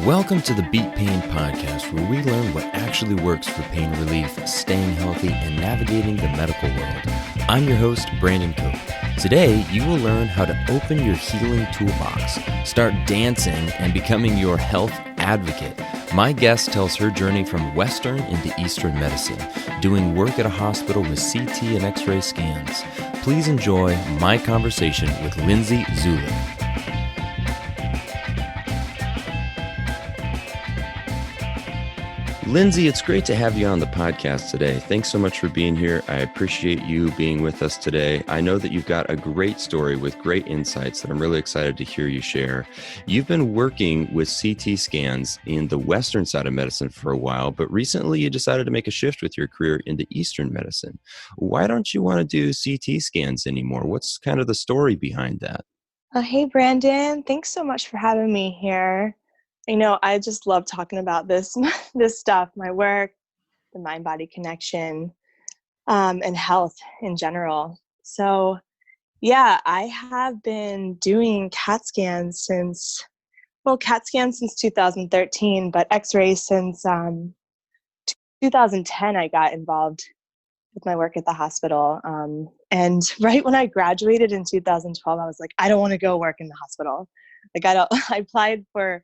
Welcome to the Beat Pain Podcast, where we learn what actually works for pain relief, staying healthy, and navigating the medical world. I'm your host, Brandon Cope. Today, you will learn how to open your healing toolbox, start dancing, and becoming your health advocate. My guest tells her journey from Western into Eastern medicine, doing work at a hospital with CT and X-ray scans. Please enjoy my conversation with Lindsay Zulick. Lindsay, it's great to have you on the podcast today. Thanks so much for being here. I appreciate you being with us today. I know that you've got a great story with great insights that I'm really excited to hear you share. You've been working with CT scans in the Western side of medicine for a while, but recently you decided to make a shift with your career into Eastern medicine. Why don't you want to do CT scans anymore? What's kind of the story behind that? Hey, Brandon. Thanks so much for having me here. I just love talking about this stuff, my work, the mind-body connection, and health in general. So, yeah, I have been doing CAT scans since 2013, but X-rays since 2010. I got involved with my work at the hospital. And right when I graduated in 2012, I was like, I don't want to go work in the hospital. I applied for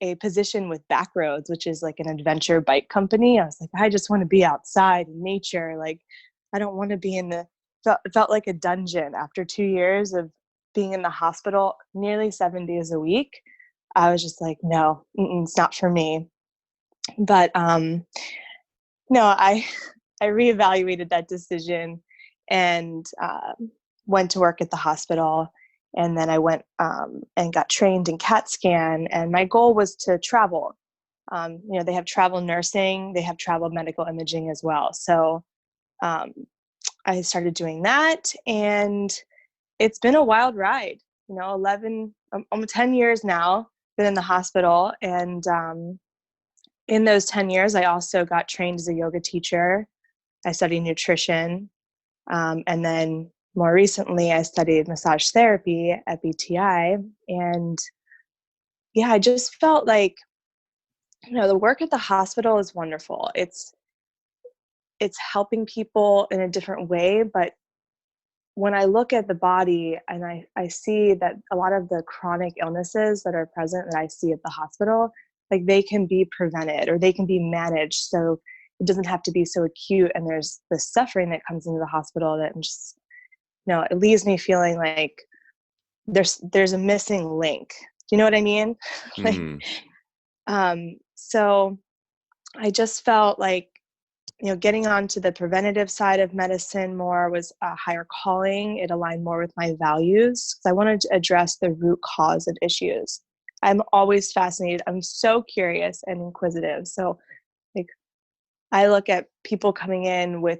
a position with Backroads, which is like an adventure bike company. I was like, I just want to be outside in nature. Like, I don't want to be it felt like a dungeon after 2 years of being in the hospital nearly 7 days a week. I was just like, no, it's not for me. But no, I reevaluated that decision and went to work at the hospital. And then I went and got trained in CAT scan. And my goal was to travel. They have travel nursing, they have travel medical imaging as well. So I started doing that, and it's been a wild ride. 10 years now, been in the hospital. And in those 10 years, I also got trained as a yoga teacher. I studied nutrition. And then more recently, I studied massage therapy at BTI. And yeah, I just felt like, the work at the hospital is wonderful. It's helping people in a different way. But when I look at the body and I see that a lot of the chronic illnesses that are present that I see at the hospital, like, they can be prevented or they can be managed. So it doesn't have to be so acute. And there's the suffering that comes into the hospital that just, it leaves me feeling like there's a missing link. Do you know what I mean? So I just felt like, getting onto the preventative side of medicine more was a higher calling. It aligned more with my values because I wanted to address the root cause of issues. I'm always fascinated. I'm so curious and inquisitive. So, like, I look at people coming in with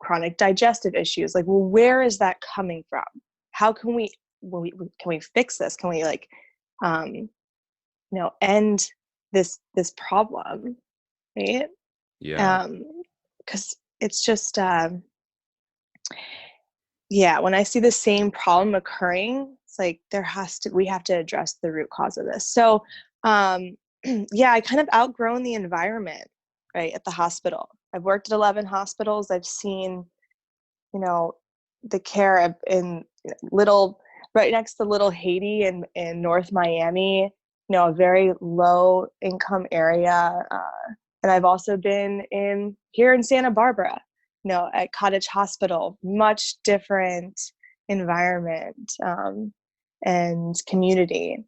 chronic digestive issues. Like, well, where is that coming from? How can we fix this? Can we end this problem, right? Yeah. Because it's just when I see the same problem occurring, it's like we have to address the root cause of this. So I kind of outgrown the environment right at the hospital. I've worked at 11 hospitals. I've seen the care in right next to Little Haiti in North Miami, a very low income area. And I've also been here in Santa Barbara, at Cottage Hospital, much different environment and community.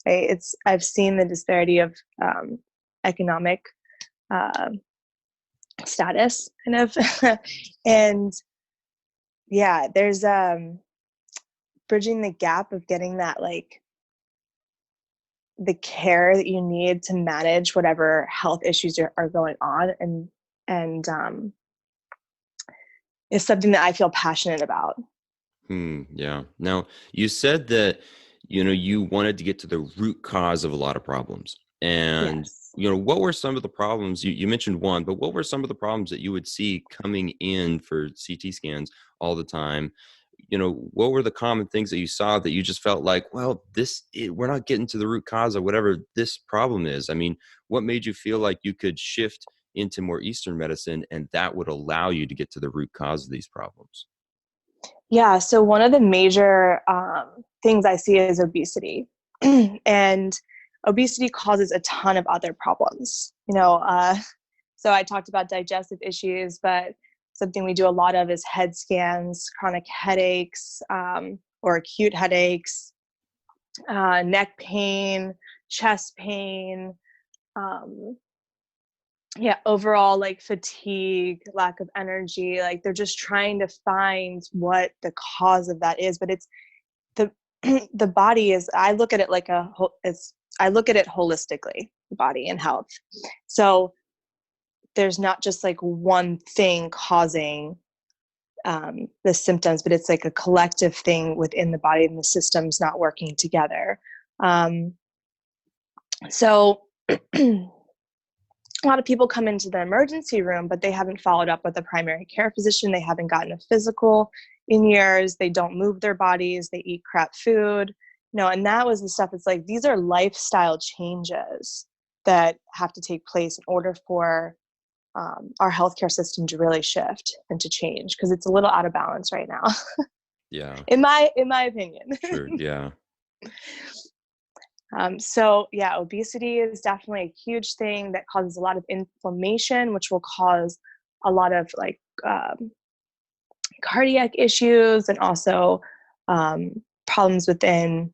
Right? I've seen the disparity of economic status, kind of, and there's bridging the gap of getting that, like, the care that you need to manage whatever health issues are going on, and is something that I feel passionate about. Yeah. Now, you said that, you wanted to get to the root cause of a lot of problems. And, Yes. What were some of the problems? You mentioned one, but what were some of the problems that you would see coming in for CT scans all the time? what were the common things that you saw that you just felt like, well, we're not getting to the root cause of whatever this problem is? I mean, what made you feel like you could shift into more Eastern medicine and that would allow you to get to the root cause of these problems? Yeah. So one of the major things I see is obesity. And obesity causes a ton of other problems. So I talked about digestive issues, but something we do a lot of is head scans, chronic headaches, or acute headaches, neck pain, chest pain, um, overall like fatigue, lack of energy. Like they're just trying to find what the cause of that is, but it's the the body is. I look at it like I look at it holistically, the body and health. So there's not just like one thing causing the symptoms, but it's like a collective thing within the body and the systems not working together. So a lot of people come into the emergency room, but they haven't followed up with a primary care physician. They haven't gotten a physical in years. They don't move their bodies. They eat crap food. And that was the stuff. It's like, these are lifestyle changes that have to take place in order for our healthcare system to really shift and to change, because it's a little out of balance right now. Yeah. in my opinion. Sure. Yeah. Obesity is definitely a huge thing that causes a lot of inflammation, which will cause a lot of like cardiac issues, and also problems within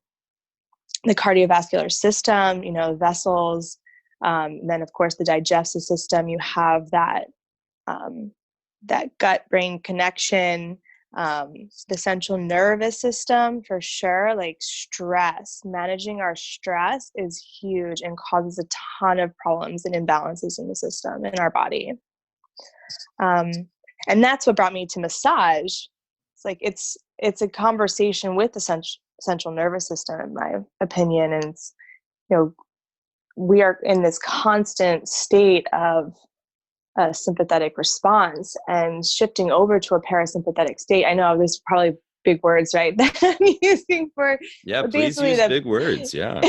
the cardiovascular system, vessels. Then of course the digestive system, you have that gut-brain connection, the central nervous system for sure. Like managing our stress is huge and causes a ton of problems and imbalances in the system, in our body. And that's what brought me to massage. It's like, it's a conversation with the central nervous system, in my opinion. And it's, we are in this constant state of a sympathetic response, and shifting over to a parasympathetic state. I know there's probably big words, right, that I'm using for. Yeah, please basically use big words. Yeah.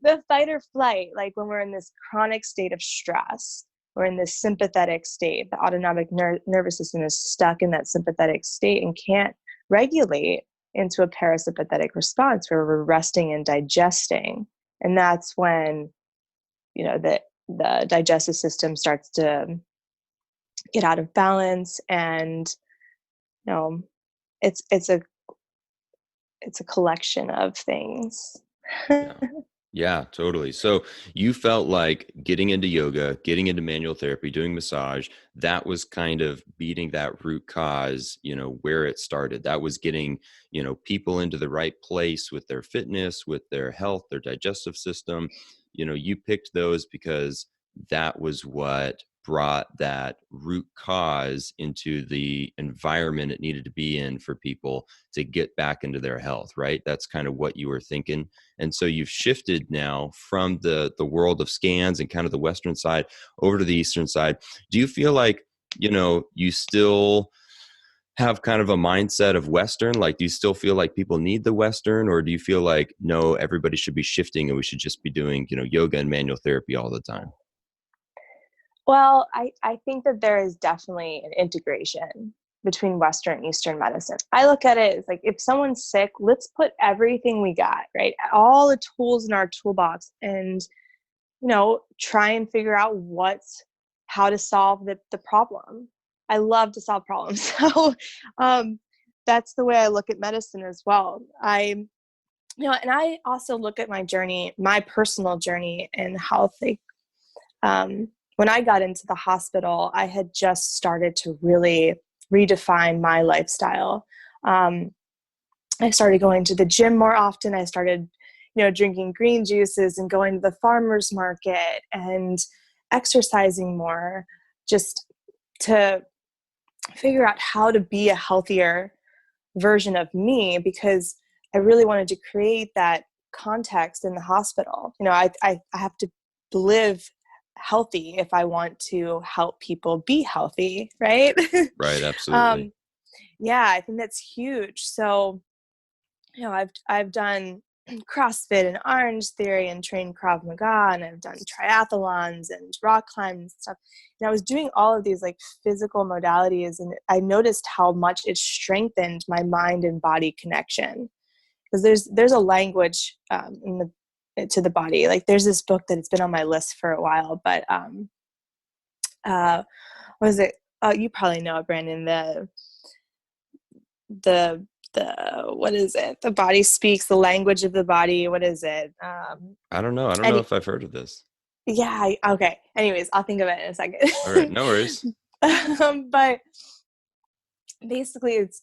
The fight or flight, like when we're in this chronic state of stress, we're in this sympathetic state. The autonomic nervous system is stuck in that sympathetic state and can't regulate into a parasympathetic response where we're resting and digesting. And that's when, the digestive system starts to get out of balance. And it's a collection of things. Yeah. Yeah, totally. So you felt like getting into yoga, getting into manual therapy, doing massage, that was kind of beating that root cause, where it started. That was getting, people into the right place with their fitness, with their health, their digestive system. You picked those because that was what brought that root cause into the environment it needed to be in for people to get back into their health, right? That's kind of what you were thinking. And so you've shifted now from the world of scans and kind of the Western side over to the Eastern side. Do you feel like, you still have kind of a mindset of Western? Like, do you still feel like people need the Western, or do you feel like, no, everybody should be shifting and we should just be doing, yoga and manual therapy all the time? Well, I think that there is definitely an integration between Western and Eastern medicine. I look at it as like, if someone's sick, let's put everything we got, right? All the tools in our toolbox, and, try and figure out how to solve the problem. I love to solve problems. So that's the way I look at medicine as well. And I also look at my journey, my personal journey in health. Like, when I got into the hospital, I had just started to really redefine my lifestyle. I started going to the gym more often. I started, drinking green juices and going to the farmer's market and exercising more, just to figure out how to be a healthier version of me, because I really wanted to create that context in the hospital. I have to live healthy if I want to help people be healthy, right? Right. Absolutely. yeah, I think that's huge. So, you know, I've done CrossFit and Orange Theory and trained Krav Maga, and I've done triathlons and rock climbing and stuff. And I was doing all of these like physical modalities, and I noticed how much it strengthened my mind and body connection. Because there's a language to the body. Like there's this book that it's been on my list for a while, but what is it? You probably know it, Brandon. The what is it? The body speaks, the language of the body. What is it? I don't know. I don't know if I've heard of this. Yeah. Okay. Anyways, I'll think of it in a second. All right. No worries. But basically it's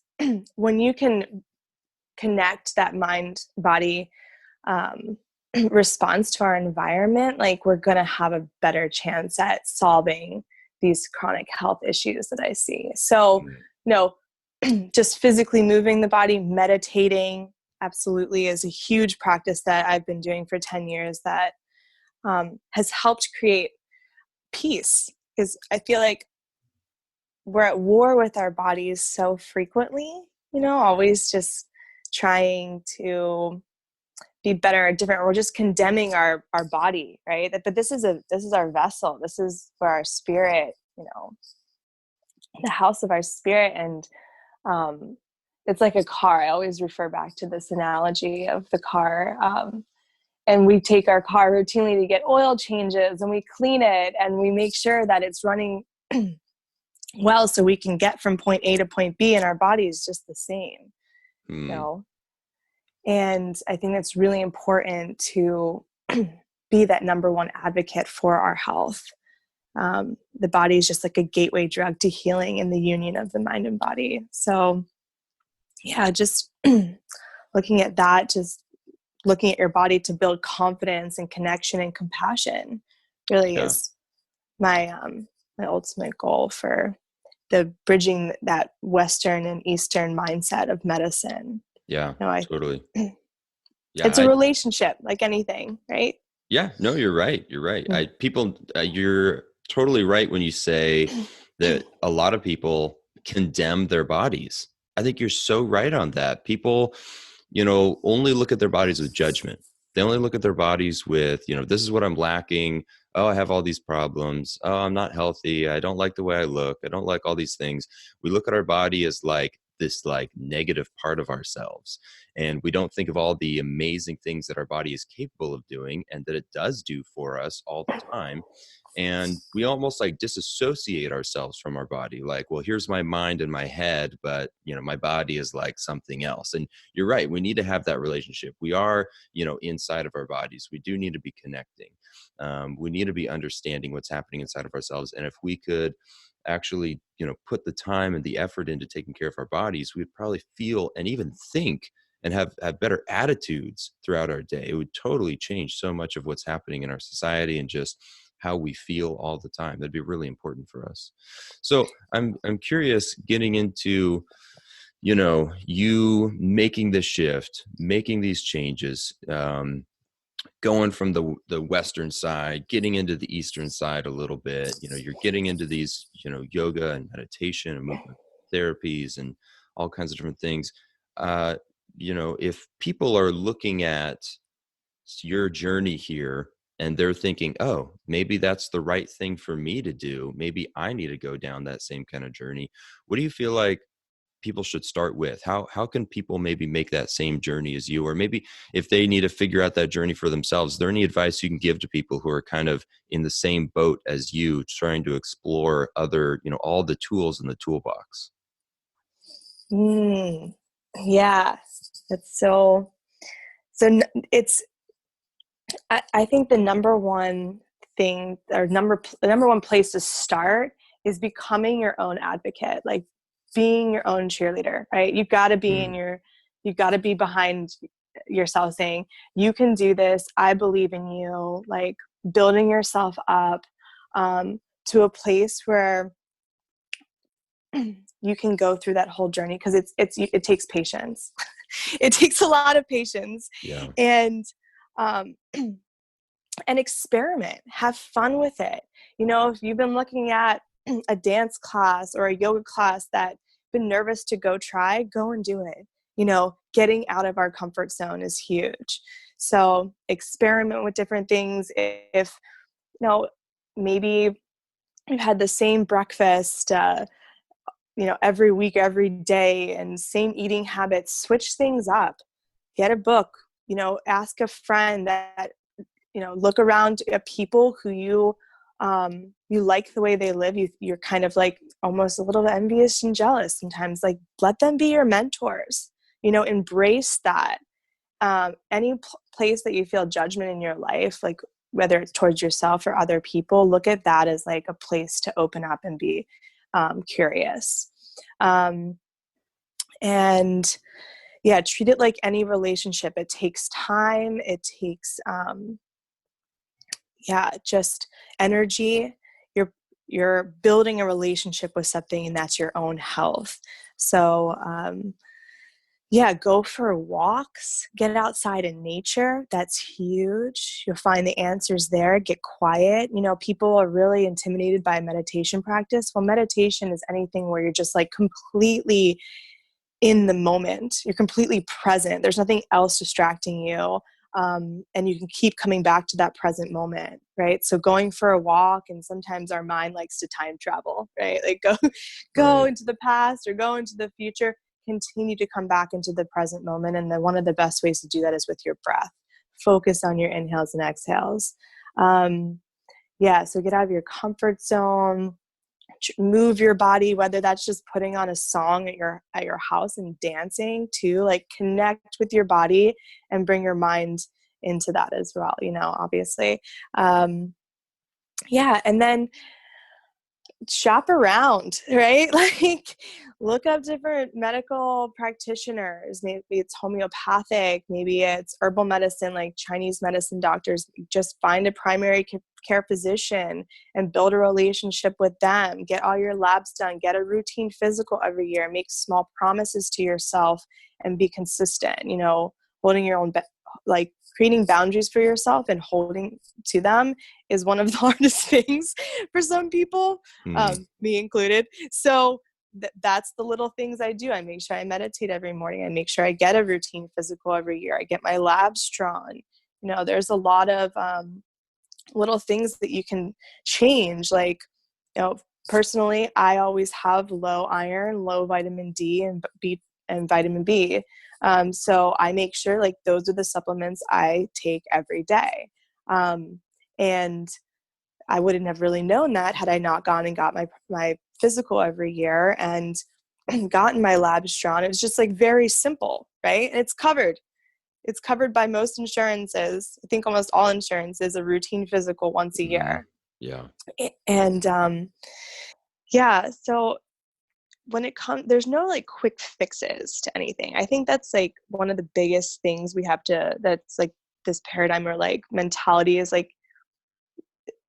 when you can connect that mind body response to our environment, like we're going to have a better chance at solving these chronic health issues that I see. So, no, just physically moving the body, meditating absolutely is a huge practice that I've been doing for 10 years that has helped create peace, because I feel like we're at war with our bodies so frequently, you know, always just trying to be better or different. We're just condemning our body, right? But this is our vessel. This is where our spirit, you know, the house of our spirit. And it's like a car. I always refer back to this analogy of the car. And we take our car routinely to get oil changes, and we clean it, and we make sure that it's running well, so we can get from point A to point B, and our body is just the same, you know? And I think that's really important to be that number one advocate for our health. The body is just like a gateway drug to healing and the union of the mind and body. So yeah, just looking at that, just looking at your body to build confidence and connection and compassion really is my ultimate goal for the bridging that Western and Eastern mindset of medicine. Yeah, totally. Yeah, it's a relationship like anything, right? Yeah, no, you're right. You're right. You're totally right when you say that a lot of people condemn their bodies. I think you're so right on that. People, you know, only look at their bodies with judgment. They only look at their bodies with, you know, this is what I'm lacking. Oh, I have all these problems. Oh, I'm not healthy. I don't like the way I look. I don't like all these things. We look at our body as like this like negative part of ourselves. And we don't think of all the amazing things that our body is capable of doing and that it does do for us all the time. And we almost like disassociate ourselves from our body. Like, well, here's my mind and my head, but you know, my body is like something else. And you're right. We need to have that relationship. We are, you know, inside of our bodies. We do need to be connecting. We need to be understanding what's happening inside of ourselves. And if we could actually, you know, put the time and the effort into taking care of our bodies, we'd probably feel and even think and have better attitudes throughout our day. It would totally change so much of what's happening in our society and just how we feel all the time. That'd be really important for us. So I'm curious, getting into, you know, you making this shift, making these changes, going from the Western side, getting into the Eastern side a little bit. You know, you're getting into these, you know, yoga and meditation and movement therapies and all kinds of different things. You know, if people are looking at your journey here and they're thinking, oh, maybe that's the right thing for me to do, maybe I need to go down that same kind of journey, what do you feel like people should start with? How can people maybe make that same journey as you? Or maybe if they need to figure out that journey for themselves, is there any advice you can give to people who are kind of in the same boat as you, trying to explore other, you know, all the tools in the toolbox? Yeah, that's so it's, I think the number one thing, or the number one place to start is becoming your own advocate, like being your own cheerleader, right? You've got to be you've got to be behind yourself saying, you can do this. I believe in you, like building yourself up to a place where you can go through that whole journey. Cause it takes patience. It takes a lot of patience. Yeah. And experiment, have fun with it. You know, if you've been looking at a dance class or a yoga class that been nervous to go try, go and do it. Getting out of our comfort zone is huge. So experiment with different things. If, maybe you've had the same breakfast, every week, every day, and same eating habits, switch things up, get a book, ask a friend that, look around at people who you like the way they live. You're kind of like almost a little envious and jealous sometimes. Like, let them be your mentors, embrace that. Any place that you feel judgment in your life, like whether it's towards yourself or other people, look at that as like a place to open up and be curious. And yeah, treat it like any relationship. It takes time. It takes, just energy. You're building a relationship with something, and that's your own health. So, go for walks, get outside in nature. That's huge. You'll find the answers there. Get quiet. People are really intimidated by meditation practice. Well, meditation is anything where you're just like completely in the moment. You're completely present. There's nothing else distracting you. And you can keep coming back to that present moment, right? So going for a walk, and sometimes our mind likes to time travel, right? Like go Right. into the past or go into the future. Continue to come back into the present moment. And then one of the best ways to do that is with your breath. Focus on your inhales and exhales. So get out of your comfort zone, move your body, whether that's just putting on a song at your house and dancing too. Like, connect with your body and bring your mind into that as well, obviously. And then shop around, right? Like, look up different medical practitioners. Maybe it's homeopathic, maybe it's herbal medicine, like Chinese medicine doctors. Just find a primary care physician and build a relationship with them. Get all your labs done. Get a routine physical every year. Make small promises to yourself and be consistent. Holding your own, like creating boundaries for yourself and holding to them is one of the hardest things for some people, me included. So that's the little things I do. I make sure I meditate every morning. I make sure I get a routine physical every year. I get my labs drawn. There's a lot of little things that you can change. Like, personally, I always have low iron, low vitamin D and B and vitamin B. So I make sure like those are the supplements I take every day. And I wouldn't have really known that had I not gone and got my physical every year and gotten my labs drawn. It was just like very simple, right? And it's covered. It's covered by most insurances. I think almost all insurances, a routine physical once a year. Yeah. And so when it comes, there's no like quick fixes to anything. I think that's like one of the biggest things we have to, that's like this paradigm or like mentality is like,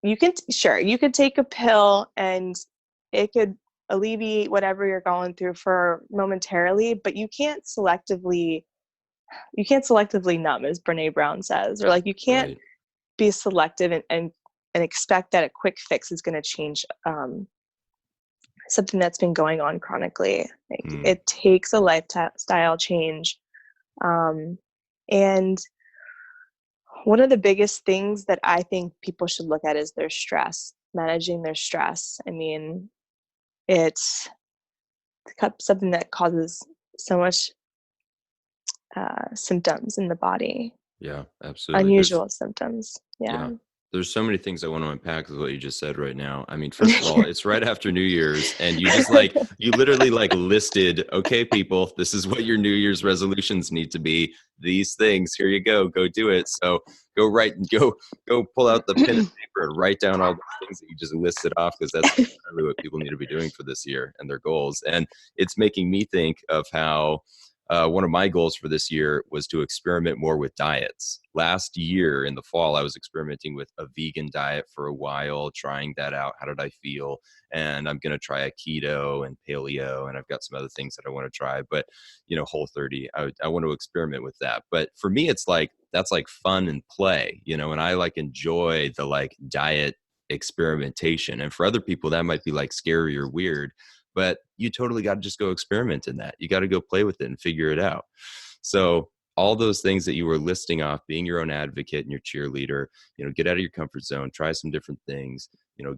you could take a pill and it could alleviate whatever you're going through for momentarily, but you can't selectively numb, as Brene Brown says, or like you can't be selective and expect that a quick fix is going to change something that's been going on chronically. Like, it takes a lifestyle change. And one of the biggest things that I think people should look at is their stress, managing their stress. I mean, it's something that causes so much symptoms in the body. Yeah, absolutely. Unusual symptoms. Yeah. There's so many things I want to unpack with what you just said right now. I mean, first of all, it's right after New Year's, and you just you literally listed, okay, people, this is what your New Year's resolutions need to be. These things, here you go do it. So go pull out the pen and paper and write down all the things that you just listed off, because that's really what people need to be doing for this year and their goals. And it's making me think of how one of my goals for this year was to experiment more with diets. Last year in the fall, I was experimenting with a vegan diet for a while, trying that out. How did I feel? And I'm going to try a keto and paleo, and I've got some other things that I want to try, but Whole30, I want to experiment with that. But for me, it's like, that's like fun and play, and I enjoy the diet experimentation. And for other people, that might be scary or weird. but you totally got to just go experiment in that. You got to go play with it and figure it out. So all those things that you were listing off, being your own advocate and your cheerleader, get out of your comfort zone, try some different things,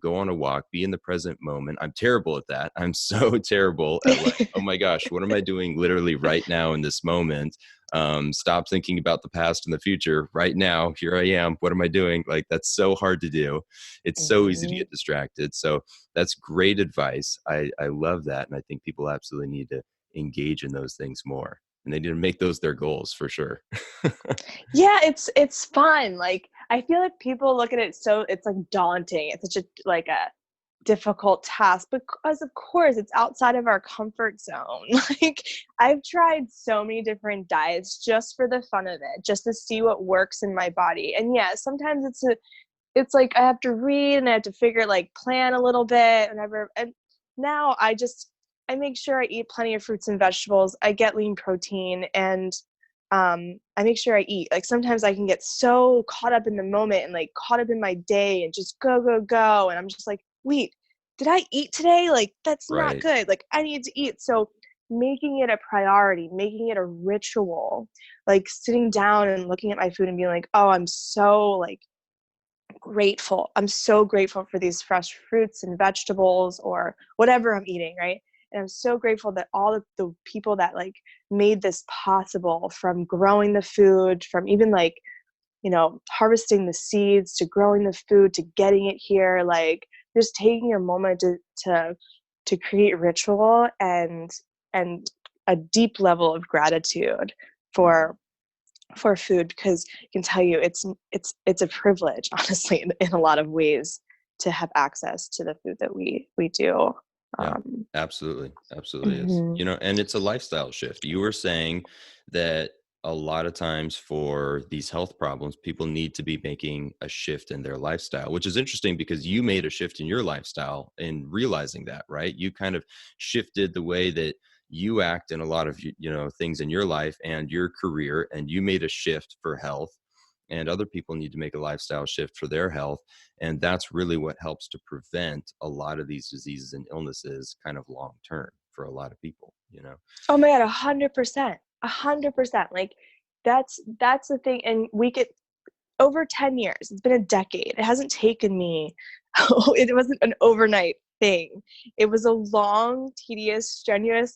go on a walk, be in the present moment. I'm terrible at that. I'm so terrible at like, oh my gosh, what am I doing literally right now in this moment? Stop thinking about the past and the future right now. Here I am. What am I doing? Like, that's so hard to do. It's so easy to get distracted. So that's great advice. I love that. And I think people absolutely need to engage in those things more. And they need to make those their goals for sure. Yeah, it's fun. Like, I feel like people look at it so it's like daunting. It's such a difficult task because of course it's outside of our comfort zone. Like, I've tried so many different diets just for the fun of it, just to see what works in my body. And yeah, sometimes it's like I have to read and I have to plan a little bit and now I make sure I eat plenty of fruits and vegetables. I get lean protein and I make sure I eat. Like, sometimes I can get so caught up in the moment and like caught up in my day and just go. And I'm just like, wait, did I eat today? Like, that's not good. Like, I need to eat. So making it a priority, making it a ritual, like sitting down and looking at my food and being like, oh, I'm so grateful. I'm so grateful for these fresh fruits and vegetables or whatever I'm eating, right? And I'm so grateful that all of the people that made this possible, from growing the food, from even harvesting the seeds to growing the food to getting it here, just taking a moment to create ritual and a deep level of gratitude for food, because I can tell you it's a privilege, honestly, in a lot of ways, to have access to the food that we do. Yeah, absolutely is. And it's a lifestyle shift. You were saying that a lot of times for these health problems, people need to be making a shift in their lifestyle, which is interesting because you made a shift in your lifestyle in realizing that, right? You kind of shifted the way that you act in a lot of, things in your life and your career, and you made a shift for health. And other people need to make a lifestyle shift for their health. And that's really what helps to prevent a lot of these diseases and illnesses kind of long term for a lot of people, Oh my God, 100%, 100%. Like, that's the thing. And we get over 10 years, it's been a decade. It hasn't taken me, it wasn't an overnight thing. It was a long, tedious, strenuous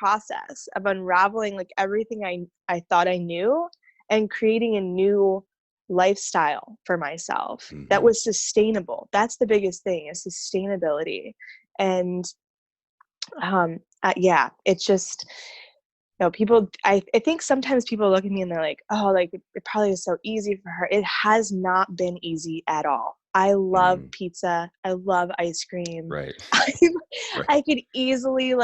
process of unraveling everything I thought I knew and creating a new lifestyle for myself that was sustainable. That's the biggest thing, is sustainability. And yeah, it's just, people, I think sometimes people look at me and they're like, oh, it probably is so easy for her. It has not been easy at all. I love pizza. I love ice cream. Right. I could easily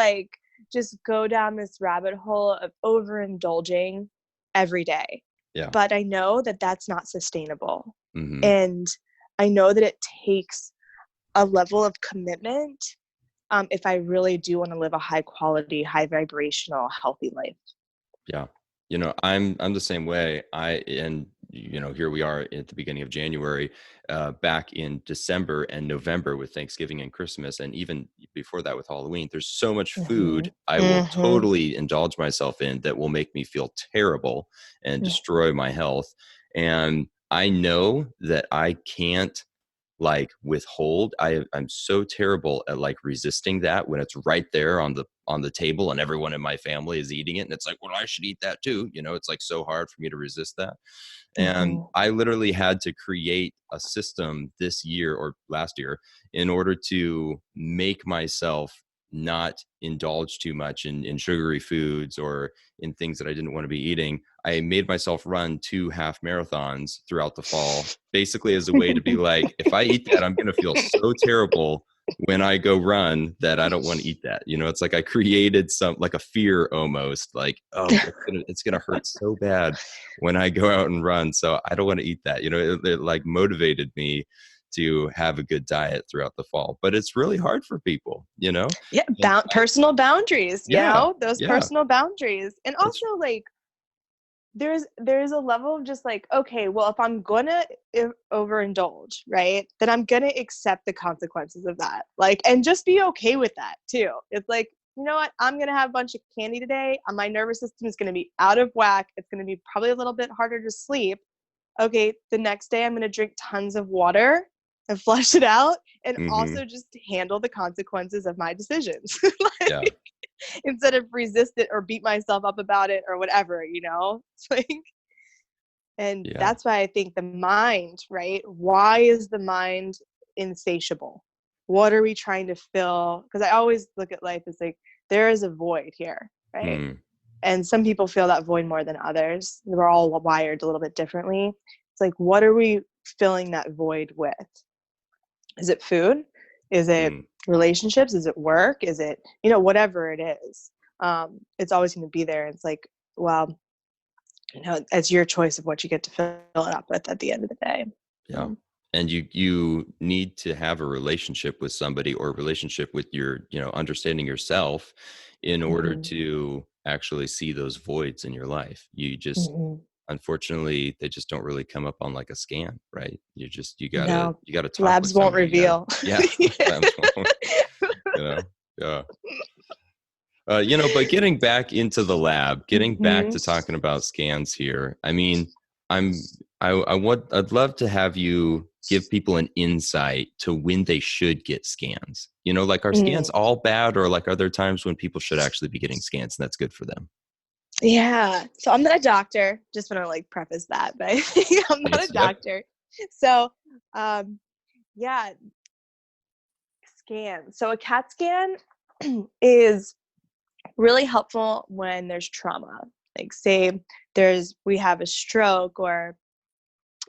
just go down this rabbit hole of overindulging every day. Yeah. But I know that that's not sustainable. And I know that it takes a level of commitment if I really do want to live a high quality, high vibrational, healthy life. Yeah. I'm the same way. Here we are at the beginning of January, back in December and November with Thanksgiving and Christmas. And even before that with Halloween, there's so much food I will totally indulge myself in that will make me feel terrible and destroy my health. And I know that I can't withhold. I'm so terrible at resisting that when it's right there on the table and everyone in my family is eating it. And it's like, well, I should eat that too. It's so hard for me to resist that. And I literally had to create a system this year or last year in order to make myself not indulge too much in sugary foods or in things that I didn't want to be eating. I made myself run 2 half marathons throughout the fall, basically as a way to be like, if I eat that, I'm going to feel so terrible when I go run that I don't want to eat that. It's like I created a fear almost, oh, it's going to hurt so bad when I go out and run. So I don't want to eat that. It motivated me to have a good diet throughout the fall, but it's really hard for people, Yeah. Personal boundaries, those Yeah. personal boundaries. And also there's a level of just like, okay, well, if I'm gonna overindulge, right, then I'm gonna accept the consequences of that, like, and just be okay with that too. It's like, you know what, I'm gonna have a bunch of candy today, and my nervous system is gonna be out of whack. It's gonna be probably a little bit harder to sleep. Okay, the next day I'm gonna drink tons of water and flush it out, and Mm-hmm. also just handle the consequences of my decisions. Yeah. Like, instead of resist it or beat myself up about it or whatever, it's like, and Yeah. that's why I think the mind, right? Why is the mind insatiable? What are we trying to fill? Because I always look at life as like, there is a void here, right? Mm. And some people feel that void more than others. We're all wired a little bit differently. It's like, what are we filling that void with? Is it food? Is it Mm. relationships? Is it work? Is it, whatever it is? It's always going to be there. It's like, well, it's your choice of what you get to fill it up with at the end of the day. Yeah. And you need to have a relationship with somebody, or a relationship with your, understanding yourself, in order Mm-hmm. to actually see those voids in your life. You just, Mm-hmm. unfortunately, they just don't really come up on like a scan, right? You gotta, No, you gotta talk with labs won't somebody. reveal. Yeah, labs won't, you know, yeah. But getting back into the lab, getting back Mm-hmm. to talking about scans here. I mean, I'd love to have you give people an insight to when they should get scans. Like, are scans Mm. all bad, or like, are there times when people should actually be getting scans and that's good for them? Yeah. So I'm not a doctor. Just want to like preface that, but I'm not a Yep. doctor. So, yeah, scan. So a CAT scan is really helpful when there's trauma. Like, say we have a stroke or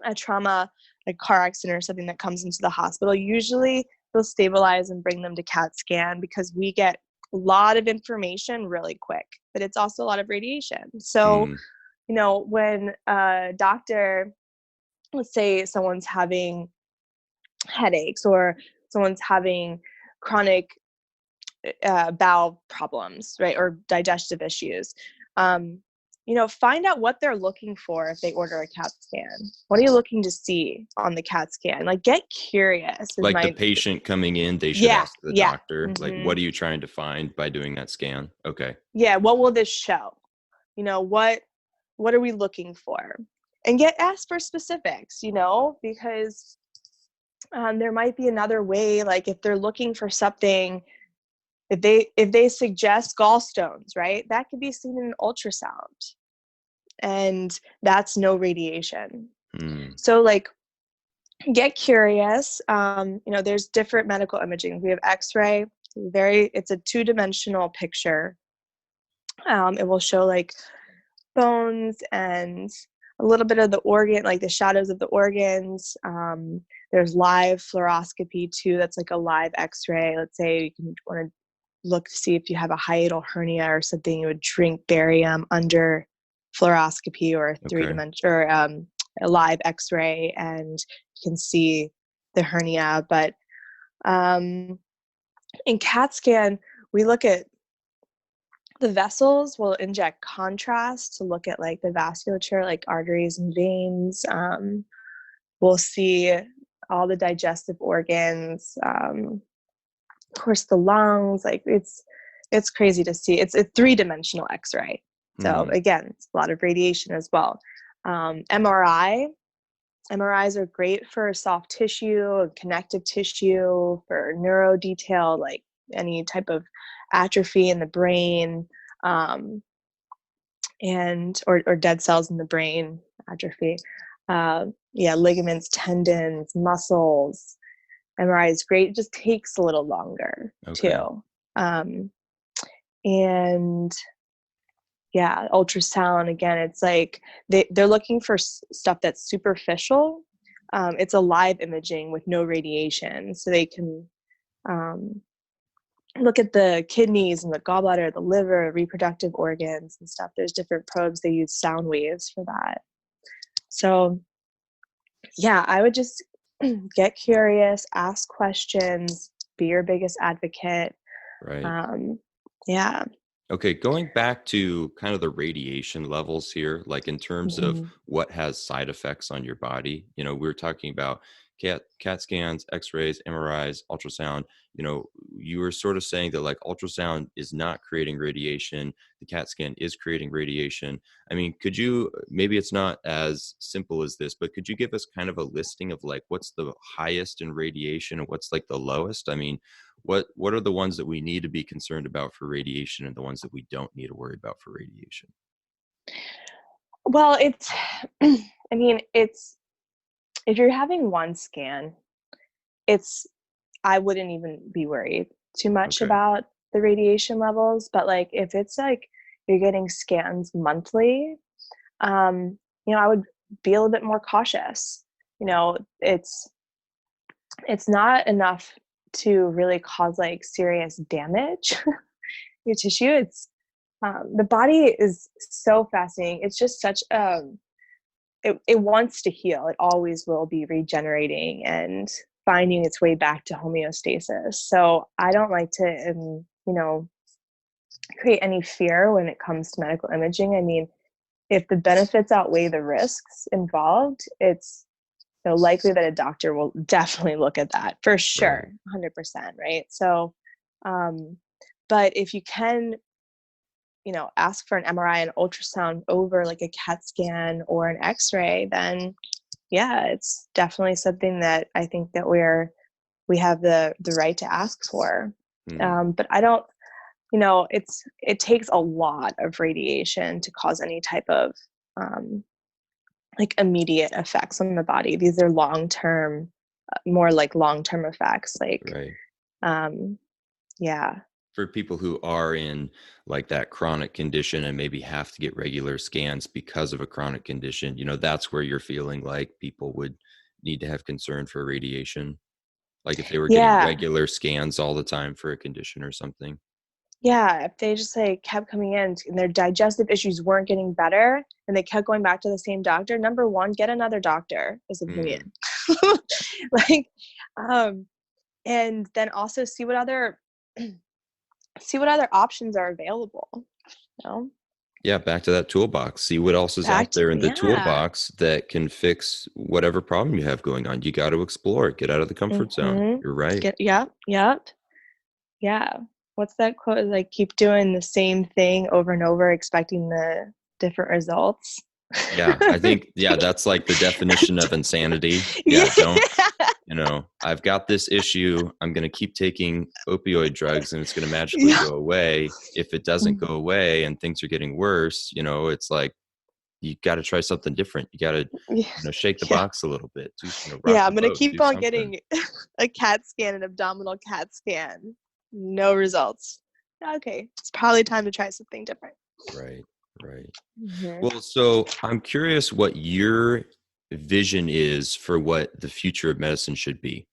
a trauma, like car accident or something that comes into the hospital. Usually they'll stabilize and bring them to CAT scan because we get a lot of information really quick, but it's also a lot of radiation. So, Mm, when a doctor, let's say someone's having headaches or someone's having chronic bowel problems, right, or digestive issues, find out what they're looking for if they order a CAT scan. What are you looking to see on the CAT scan? Like, get curious. like the patient coming in, they should Yeah, ask the yeah, doctor, like, mm-hmm. what are you trying to find by doing that scan? Okay. Yeah. What will this show? What are we looking for? And get asked for specifics. Because there might be another way. Like, if they're looking for something, if they suggest gallstones, right, that could be seen in an ultrasound, and that's no radiation. Mm, So, like, get curious. There's different medical imaging. We have X-ray. It's a two-dimensional picture. It will show like bones and a little bit of the organ, like the shadows of the organs. There's live fluoroscopy too. That's like a live X-ray. Let's say you can want to look to see if you have a hiatal hernia or something. You would drink barium under fluoroscopy or a okay. three-dimensional or a live X-ray, and you can see the hernia. But in CAT scan, we look at the vessels. Will inject contrast to look at like the vasculature, like arteries and veins. We'll see all the digestive organs. Of course, the lungs. Like, it's crazy to see. It's a three-dimensional X-ray. So Mm, again, it's a lot of radiation as well. MRIs are great for soft tissue and connective tissue, for neuro detail, like any type of atrophy in the brain, and or dead cells in the brain, atrophy. Ligaments, tendons, muscles. MRI is great. It just takes a little longer okay. too. Um, and ultrasound, again, it's like they're looking for stuff that's superficial. It's a live imaging with no radiation, so they can look at the kidneys and the gallbladder, the liver, reproductive organs and stuff. There's different probes. They use sound waves for that. So yeah, I would just get curious, ask questions, be your biggest advocate. Right. Yeah. Okay, going back to kind of the radiation levels here, like in terms of Mhm. what has side effects on your body, we were talking about CAT scans, X-rays, MRIs, ultrasound. You were sort of saying that like ultrasound is not creating radiation, the CAT scan is creating radiation. I mean, could you, maybe it's not as simple as this, but could you give us kind of a listing of like what's the highest in radiation and what's like the lowest? I mean, what are the ones that we need to be concerned about for radiation and the ones that we don't need to worry about for radiation? Well, it's, I mean, it's, if you're having one scan, it's, I wouldn't even be worried too much Okay. about the radiation levels. But like, if it's like you're getting scans monthly, I would be a little bit more cautious. You know, it's not enough to really cause like serious damage your tissue. It's the body is so fascinating. It's just such it wants to heal. It always will be regenerating and finding its way back to homeostasis. So I don't like to create any fear when it comes to medical imaging. I mean, if the benefits outweigh the risks involved, it's likely that a doctor will definitely look at that for Right. sure, 100%, right? So, um, but if you can, ask for an MRI and ultrasound over like a CAT scan or an X-ray, then yeah, it's definitely something that I think that we have the right to ask for. Hmm. But I don't, it takes a lot of radiation to cause any type of um, like immediate effects on the body. These are long-term, more like long-term effects. Like, Right. um, yeah, For people who are in like that chronic condition and maybe have to get regular scans because of a chronic condition, that's where you're feeling like people would need to have concern for radiation. Like if they were getting yeah, regular scans all the time for a condition or something. yeah. If they just like kept coming in and their digestive issues weren't getting better, and they kept going back to the same doctor, number one, get another doctor. Is Hmm. opinion. Like, um, and then also see what other options are available. You know, Yeah, back to that toolbox. See what else is back out to there in the yeah. toolbox that can fix whatever problem you have going on. You got to explore it, get out of the comfort zone. Mm-hmm. You're right. Yep. Yeah. What's that quote? Like, keep doing the same thing over and over, expecting the different results. Yeah, I think, yeah, that's like the definition of insanity. Yeah. Yeah, don't, I've got this issue. I'm going to keep taking opioid drugs and it's going to magically Yeah. go away. If it doesn't go away and things are getting worse, it's like you got to try something different. You got to, shake the Yeah. box a little bit. Do, rock Yeah. the I'm going to boat, keep do on something. getting a CAT scan, an abdominal CAT scan. No results. Okay. It's probably time to try something different. Right, right. Hmm. Well, so I'm curious what your vision is for what the future of medicine should be.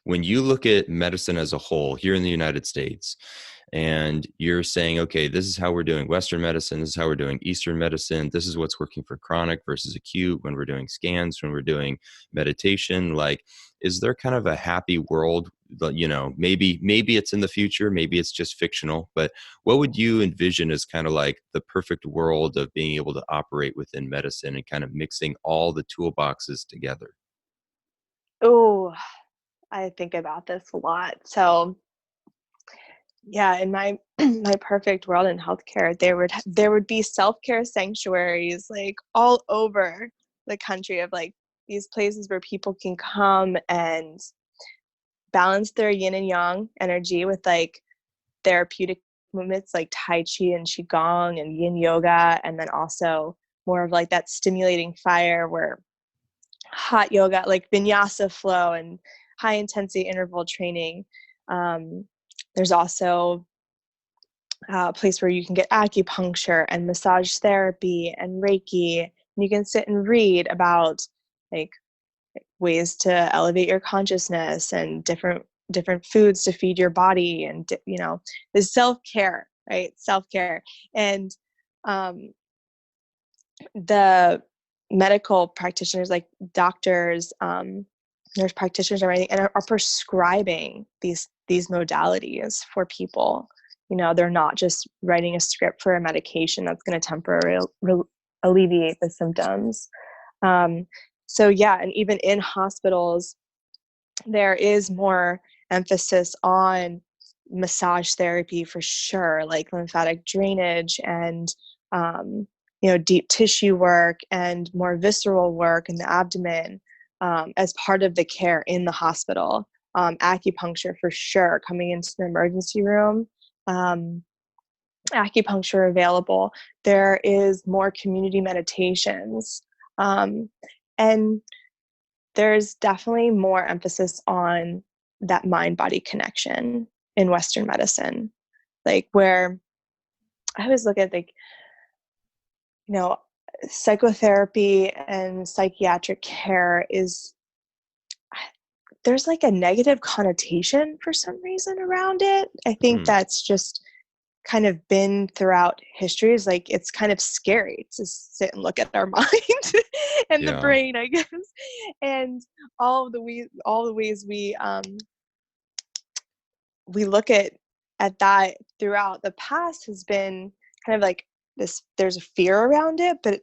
When you look at medicine as a whole here in the United States, and you're saying, okay, this is how we're doing Western medicine, this is how we're doing Eastern medicine, this is what's working for chronic versus acute, when we're doing scans, when we're doing meditation, like, is there kind of a happy world that, maybe it's in the future, maybe it's just fictional, but what would you envision as kind of like the perfect world of being able to operate within medicine and kind of mixing all the toolboxes together? Oh, I think about this a lot. So, yeah, in my my perfect world in healthcare, there would be self-care sanctuaries like all over the country, of like these places where people can come and balance their yin and yang energy with like therapeutic movements like tai chi and qigong and yin yoga, and then also more of like that stimulating fire, where hot yoga like vinyasa flow and high intensity interval training. There's also a place where you can get acupuncture and massage therapy and Reiki. And you can sit and read about like ways to elevate your consciousness and different foods to feed your body, and the self-care, right? Self-care. And um, the medical practitioners, like doctors, nurse practitioners, and everything, and are prescribing these modalities for people. they're not just writing a script for a medication that's going to temporarily alleviate the symptoms. So yeah, and even in hospitals, there is more emphasis on massage therapy for sure, like lymphatic drainage and, deep tissue work and more visceral work in the abdomen as part of the care in the hospital. Acupuncture for sure coming into the emergency room. Acupuncture available. There is more community meditations. And there's definitely more emphasis on that mind-body connection in Western medicine. Like where I always look at psychotherapy and psychiatric care there's like a negative connotation for some reason around it. I think that's just kind of been throughout history. Is like it's kind of scary to sit and look at our mind and the brain, I guess, and all the ways we look at that throughout the past has been kind of like this. There's a fear around it, but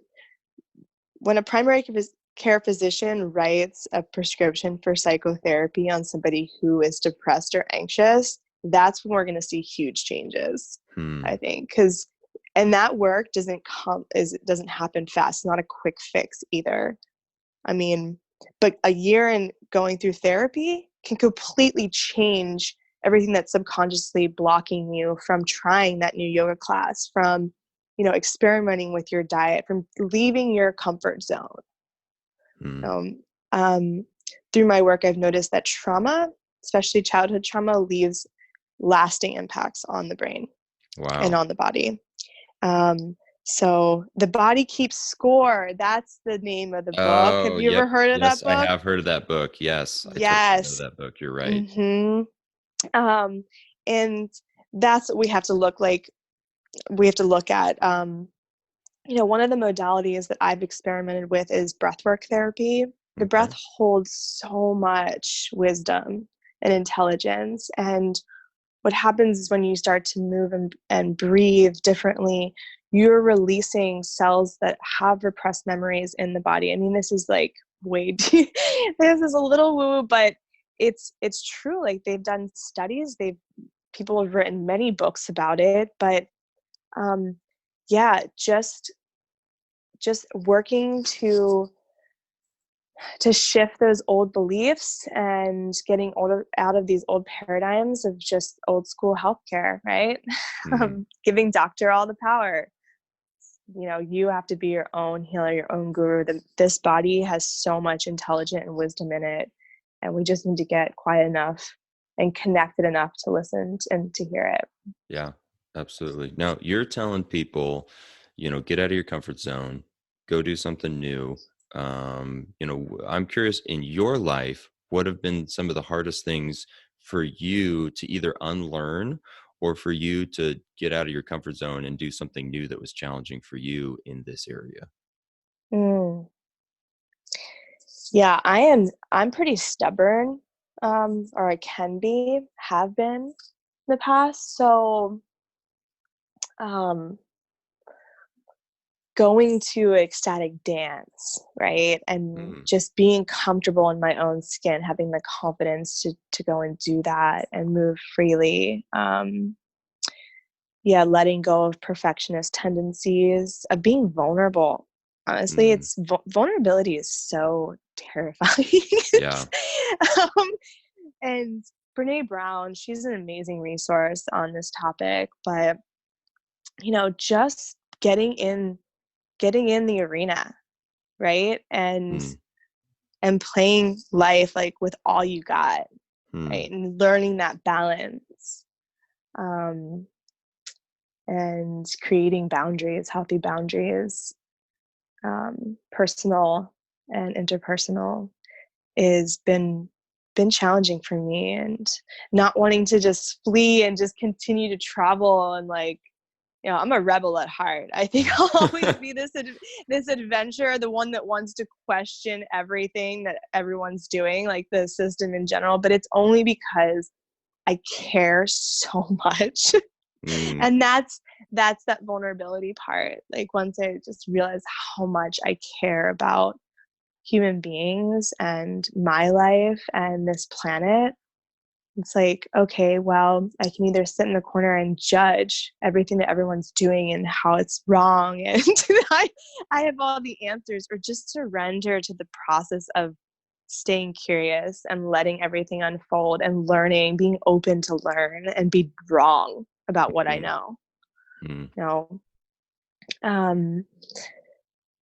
when a primary care physician writes a prescription for psychotherapy on somebody who is depressed or anxious, that's when we're going to see huge changes, I think. And that work doesn't happen fast. It's not a quick fix either. I mean, but a year in going through therapy can completely change everything that's subconsciously blocking you from trying that new yoga class, from, experimenting with your diet, from leaving your comfort zone. Through my work, I've noticed that trauma, especially childhood trauma, leaves lasting impacts on the brain and on the body. So The Body Keeps Score. That's the name of the book. Have you ever heard of that book? I have heard of that book. Yes. I totally know that book. You're right. Mm-hmm. And that's what we have to look like. We have to look at, one of the modalities that I've experimented with is breathwork therapy. The breath holds so much wisdom and intelligence. And what happens is when you start to move and breathe differently, you're releasing cells that have repressed memories in the body. I mean, this is like way deep. This is a little woo, but it's true. Like they've done studies, people have written many books about it, but just working to shift those old beliefs and getting out of these old paradigms of just old school healthcare, right? Giving doctor all the power. You have to be your own healer, your own guru. This body has so much intelligence and wisdom in it, and we just need to get quiet enough and connected enough to listen and to hear it. Yeah, absolutely. Now you're telling people, get out of your comfort zone, go do something new. I'm curious, in your life, what have been some of the hardest things for you to either unlearn or for you to get out of your comfort zone and do something new that was challenging for you in this area? Yeah, I'm pretty stubborn, or I have been in the past. So, going to ecstatic dance, right? And just being comfortable in my own skin, having the confidence to go and do that and move freely. Letting go of perfectionist tendencies, of being vulnerable. Honestly, it's vulnerability is so terrifying. Yeah. And Brene Brown, she's an amazing resource on this topic, but just getting in the arena, right? And playing life like with all you got, right? And learning that balance. And creating boundaries, healthy boundaries, personal and interpersonal, is been challenging for me, and not wanting to just flee and just continue to travel and I'm a rebel at heart. I think I'll always be this adventurer, the one that wants to question everything that everyone's doing, like the system in general, but it's only because I care so much Mm, And that's that vulnerability part. Like once I just realized how much I care about human beings and my life and this planet, it's like, okay, well, I can either sit in the corner and judge everything that everyone's doing and how it's wrong, and I have all the answers, or just surrender to the process of staying curious and letting everything unfold and learning, being open to learn and be wrong about what I mm, know. mm. You know, um,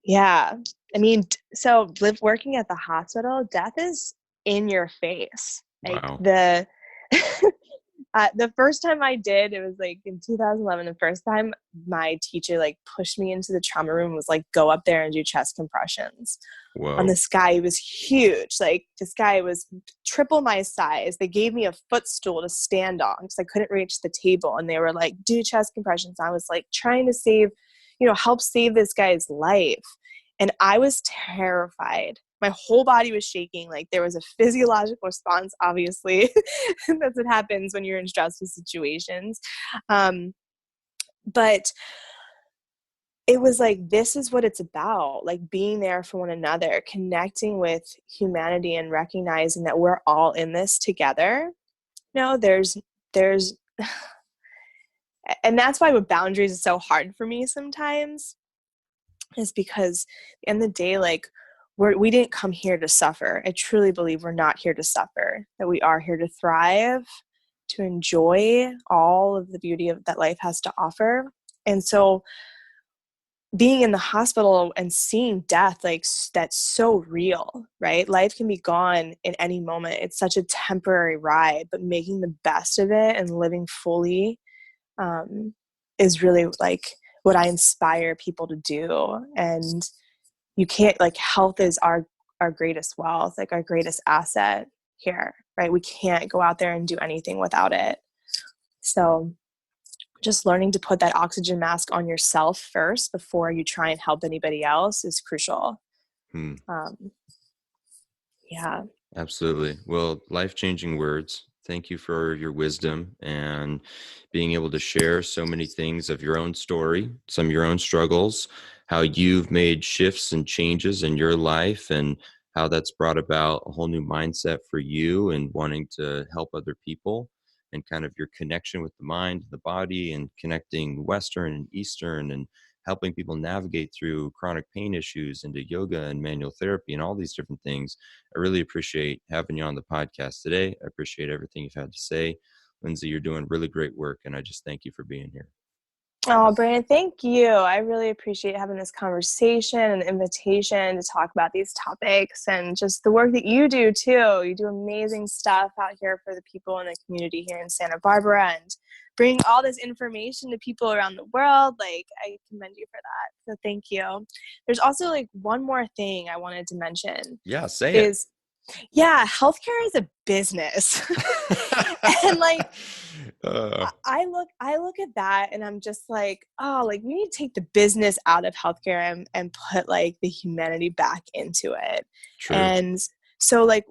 yeah. I mean, so working at the hospital, death is in your face. Like Wow. the first time I did, it was like in 2011. The first time my teacher like pushed me into the trauma room, was like, go up there and do chest compressions on Whoa. this guy who was huge. Like this guy was triple my size. They gave me a footstool to stand on because I couldn't reach the table. And they were like, do chest compressions. I was like trying to help save this guy's life. And I was terrified. My whole body was shaking. Like there was a physiological response, obviously. That's what happens when you're in stressful situations. But it was like, this is what it's about, like being there for one another, connecting with humanity and recognizing that we're all in this together. There's, and that's why with boundaries is so hard for me sometimes, is because at the end of the day, like we didn't come here to suffer. I truly believe we're not here to suffer, that we are here to thrive, to enjoy all of the beauty that life has to offer. And so being in the hospital and seeing death, like that's so real, right? Life can be gone in any moment. It's such a temporary ride, but making the best of it and living fully is really like what I inspire people to do. And you can't, like, health is our greatest wealth, like our greatest asset here, right? We can't go out there and do anything without it. So just learning to put that oxygen mask on yourself first before you try and help anybody else is crucial. Hmm. Yeah. Absolutely. Well, life-changing words. Thank you for your wisdom and being able to share so many things of your own story, some of your own struggles, how you've made shifts and changes in your life, and how that's brought about a whole new mindset for you and wanting to help other people, and kind of your connection with the mind, the body, and connecting Western and Eastern, and helping people navigate through chronic pain issues into yoga and manual therapy and all these different things. I really appreciate having you on the podcast today. I appreciate everything you've had to say. Lindsay, you're doing really great work, and I just thank you for being here. Oh, Brandon, thank you. I really appreciate having this conversation and the invitation to talk about these topics, and just the work that you do too. You do amazing stuff out here for the people in the community here in Santa Barbara, and bring all this information to people around the world. Like, I commend you for that. So thank you. There's also like one more thing I wanted to mention Yeah, say it. is, yeah, healthcare is a business. And like, I look at that and I'm just like, oh, like we need to take the business out of healthcare and put like the humanity back into it. True. And so like,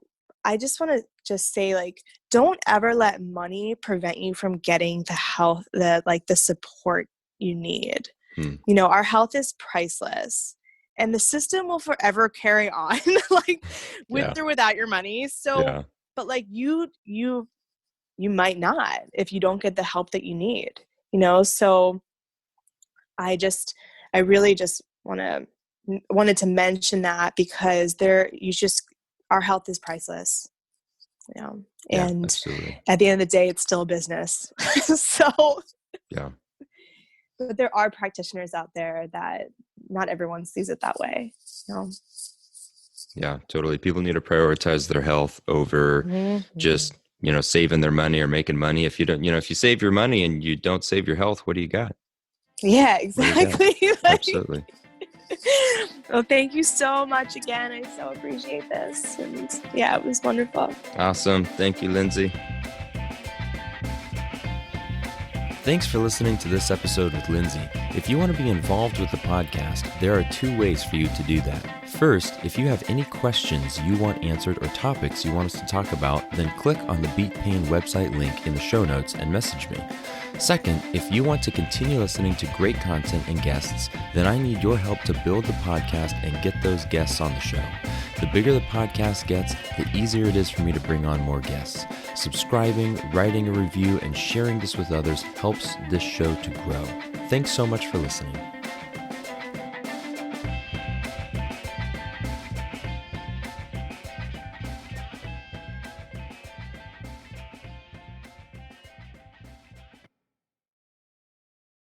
I just want to just say, like, don't ever let money prevent you from getting the health, the support you need. Hmm. Our health is priceless, and the system will forever carry on, like with Yeah. or without your money. So, Yeah. but like you might not if you don't get the help that you need, so I really just wanted to mention that, because our health is priceless, Yeah, and absolutely. at the end of the day, it's still a business. So, Yeah. but there are practitioners out there that not everyone sees it that way. Yeah, totally. People need to prioritize their health over Mm-hmm. just, saving their money or making money. If you don't, if you save your money and you don't save your health, what do you got? Yeah, What do you got? exactly. Absolutely. Well, thank you so much again. I so appreciate this. And yeah, it was wonderful. Awesome. Thank you, Lindsay. Thanks for listening to this episode with Lindsay. If you want to be involved with the podcast, there are 2 ways for you to do that. First, if you have any questions you want answered or topics you want us to talk about, then click on the BEET Pain website link in the show notes and message me. Second, if you want to continue listening to great content and guests, then I need your help to build the podcast and get those guests on the show. The bigger the podcast gets, the easier it is for me to bring on more guests. Subscribing, writing a review, and sharing this with others helps this show to grow. Thanks so much for listening.